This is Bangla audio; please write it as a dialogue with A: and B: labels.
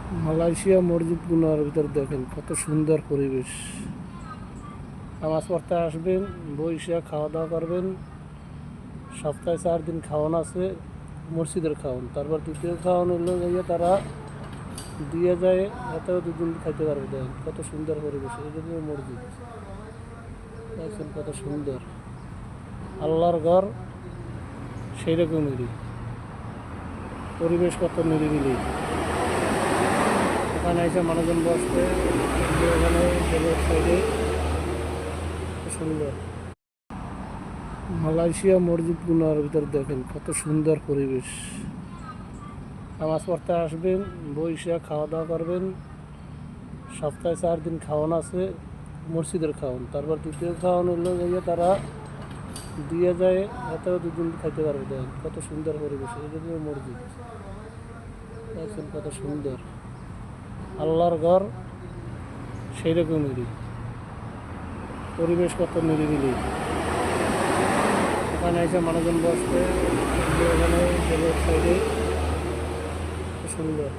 A: মালয়েশিয়া মসজিদগুলোর ভিতর দেখেন কত সুন্দর পরিবেশ। নামাজ পড়তে আসবেন, বইসা খাওয়া দাওয়া করবেন। সপ্তাহে 4 দিন খাওয়ান আছে, মসজিদের খাওয়ান। তারপর দ্বিতীয় খাওয়ান হলো গিয়ে তারা দিয়ে যায়, এতেও 2 দিন খাইতে পারবে। দেখেন কত সুন্দর পরিবেশ, এই জন্য মসজিদ দেখছেন কত সুন্দর। আল্লাহর ঘর সেই রকমেরই পরিবেশ, কত নিরিবিলি। এখানে এসে মানুষজন বসতে, এখানে সাইডে সুন্দর। মালয়েশিয়া মসজিদগুলোর ভিতর দেখেন কত সুন্দর পরিবেশ। নামাজ পড়তে আসবেন, বইসা খাওয়া দাওয়া করবেন। সপ্তাহে 4 দিন খাওয়ান আছে, মসজিদের খাওয়ান। তারপর দ্বিতীয় খাওয়ান হলো গিয়ে তারা দিয়ে যায়, এতেও 2 দিন খাইতে পারবে। দেখেন কত সুন্দর পরিবেশ, এই জন্য মসজিদ দেখছেন কত সুন্দর। আল্লাহর ঘর সেই রকমেরই পরিবেশ, কত নিরিবিলি। এখানে এসে মানুষজন বসতে, এখানে সাইডে সুন্দর।